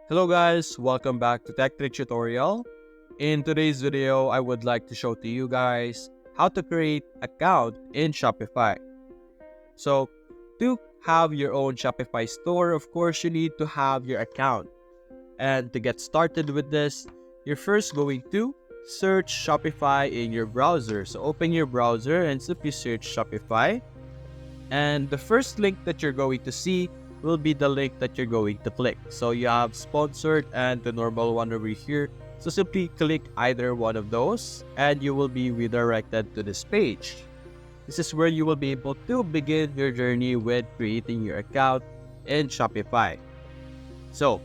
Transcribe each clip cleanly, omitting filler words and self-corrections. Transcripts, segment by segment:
Hello guys, welcome back to Tech Trick Tutorial. In today's video, I would like to show to you guys how to create account in Shopify. So, to have your own Shopify store, of course, you need to have your account. And to get started with this, you're first going to search Shopify in your browser. So, open your browser and simply search Shopify. And the first link that you're going to see will be the link that you're going to click. So you have sponsored and the normal one over here. So simply click either one of those and you will be redirected to this page. This is where you will be able to begin your journey with creating your account in Shopify. So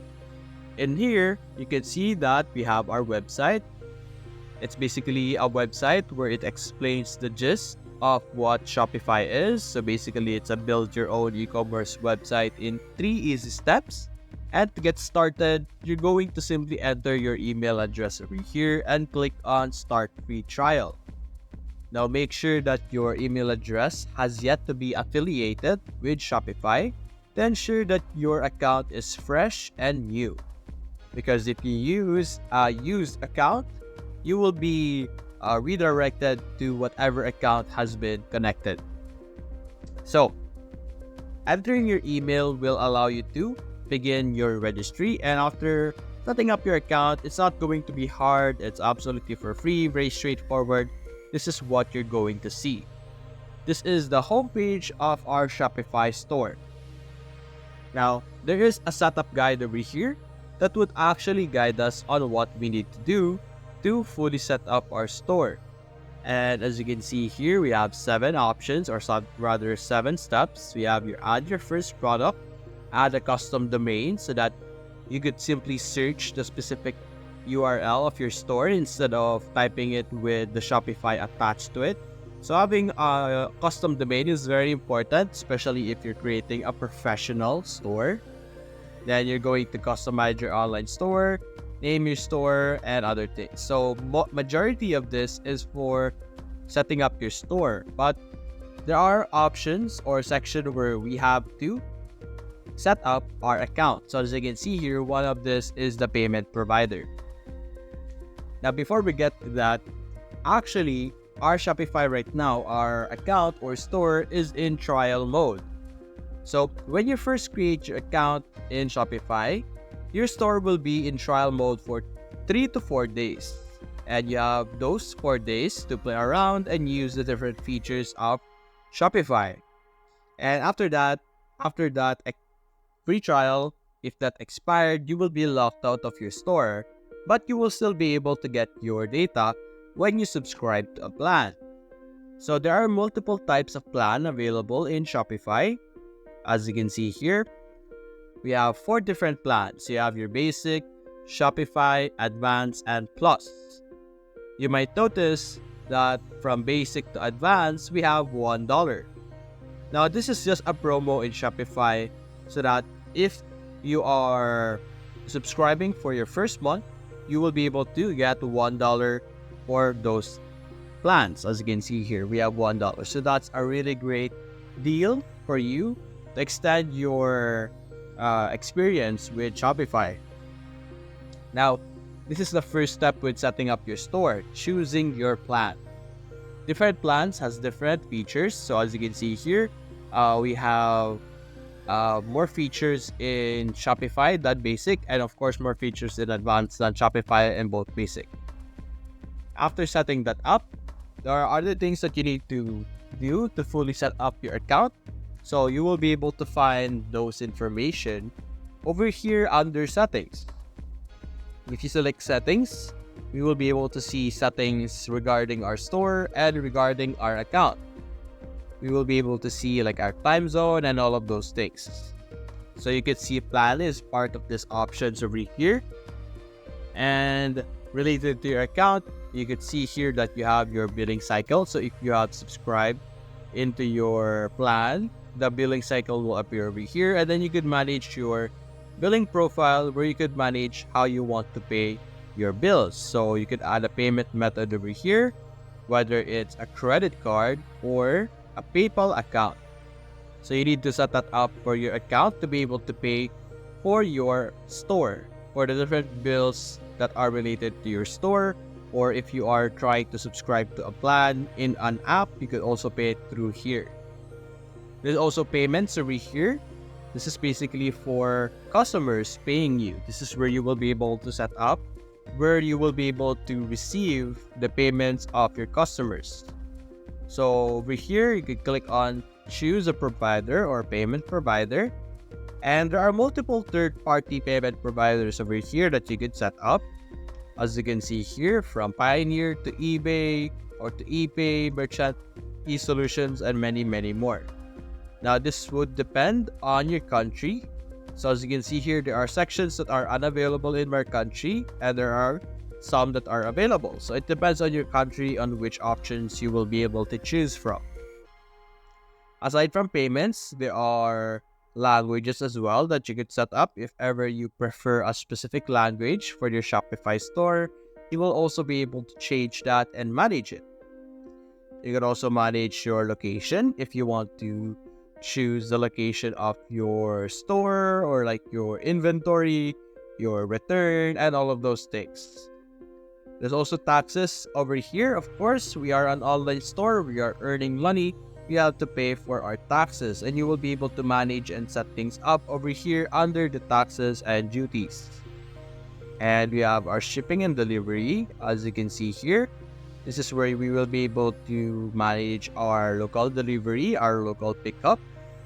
in here, you can see that we have our website. It's basically a website where it explains the gist of what Shopify is. So basically, it's a build your own e-commerce website in 3 easy steps. And to get started, you're going to simply enter your email address over here and click on Start Free Trial. Now make sure that your email address has yet to be affiliated with Shopify to ensure that your account is fresh and new. Because if you use a used account, you will be redirected to whatever account has been connected. So, entering your email will allow you to begin your registry, and after setting up your account, it's not going to be hard. It's absolutely for free, very straightforward. This is what you're going to see. This is the homepage of our Shopify store. Now, there is a setup guide over here that would actually guide us on what we need to do to fully set up our store. And as you can see here, we have 7 options, or rather 7 steps. We have add your first product, add a custom domain so that you could simply search the specific URL of your store instead of typing it with the Shopify attached to it. So having a custom domain is very important, especially if you're creating a professional store. Then you're going to customize your online store, name your store, and other things. So majority of this is for setting up your store, but there are options or section where we have to set up our account. So as you can see here, one of this is the payment provider. Now before we get to that, actually our Shopify right now, our account or store is in trial mode. So when you first create your account in Shopify, your store will be in trial mode for 3 to 4 days. And you have those 4 days to play around and use the different features of Shopify. And after that free trial, if that expired, you will be locked out of your store. But you will still be able to get your data when you subscribe to a plan. So there are multiple types of plan available in Shopify. As you can see here, we have 4 different plans. You have your basic, Shopify, advanced, and plus. You might notice that from basic to advanced, we have $1. Now, this is just a promo in Shopify so that if you are subscribing for your first month, you will be able to get $1 for those plans. As you can see here, we have $1. So that's a really great deal for you to extend your experience with Shopify. Now, this is the first step with setting up your store, choosing your plan. Different plans has different features. So as you can see here, we have more features in Shopify than basic, and of course more features in advanced than Shopify in both basic. After setting that up, there are other things that you need to do to fully set up your account. So you will be able to find those information over here under settings. If you select settings, we will be able to see settings regarding our store and regarding our account. We will be able to see like our time zone and all of those things. So you can see plan is part of this options over here. And related to your account, you could see here that you have your billing cycle. So if you have subscribed into your plan, the billing cycle will appear over here, and then you could manage your billing profile where you could manage how you want to pay your bills. So you could add a payment method over here, whether it's a credit card or a PayPal account. So you need to set that up for your account to be able to pay for your store. for the different bills that are related to your store, or if you are trying to subscribe to a plan in an app, you could also pay it through here. There's also payments over here. This is basically for customers paying you. This is where you will be able to set up, where you will be able to receive the payments of your customers. So over here, you can click on choose a provider or payment provider. And there are multiple third-party payment providers over here that you could set up. As you can see here, from Pioneer to eBay or to ePay, Merchant eSolutions, and many, many more. Now, this would depend on your country. So as you can see here, there are sections that are unavailable in my country, and there are some that are available. So it depends on your country on which options you will be able to choose from. Aside from payments, there are languages as well that you could set up. If ever you prefer a specific language for your Shopify store, you will also be able to change that and manage it. You can also manage your location if you want to choose the location of your store or like your inventory, your return, and all of those things. There's also taxes over here. Of course, we are an online store. We are earning money. We have to pay for our taxes, and you will be able to manage and set things up over here under the taxes and duties. And we have our shipping and delivery. As you can see here, this is where we will be able to manage our local delivery, our local pickup,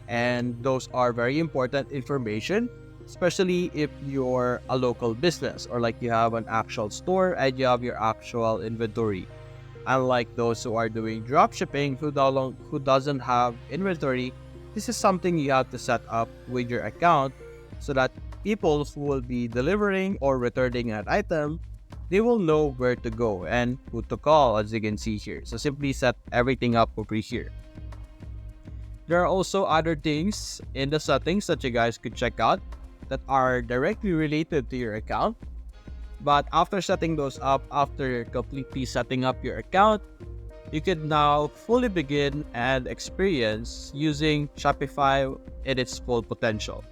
and those are very important information, especially if you're a local business or like you have an actual store and you have your actual inventory. Unlike those who are doing dropshipping who doesn't have inventory, this is something you have to set up with your account so that people who will be delivering or returning an item, they will know where to go and who to call, as you can see here. So simply set everything up over here. There are also other things in the settings that you guys could check out that are directly related to your account. But after setting those up, after completely setting up your account, you can now fully begin and experience using Shopify in its full potential.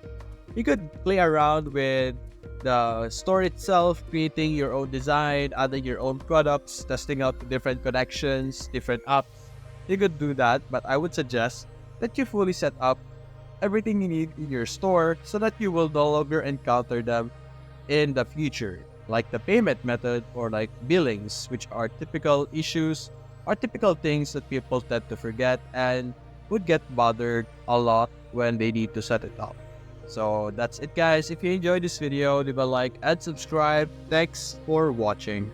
You could play around with the store itself, creating your own design, adding your own products, testing out different connections, different apps. You could do that, but I would suggest that you fully set up everything you need in your store so that you will no longer encounter them in the future, like the payment method or like billings, which are typical issues or typical things that people tend to forget and would get bothered a lot when they need to set it up. So that's it, guys. If you enjoyed this video, leave a like and subscribe. Thanks for watching.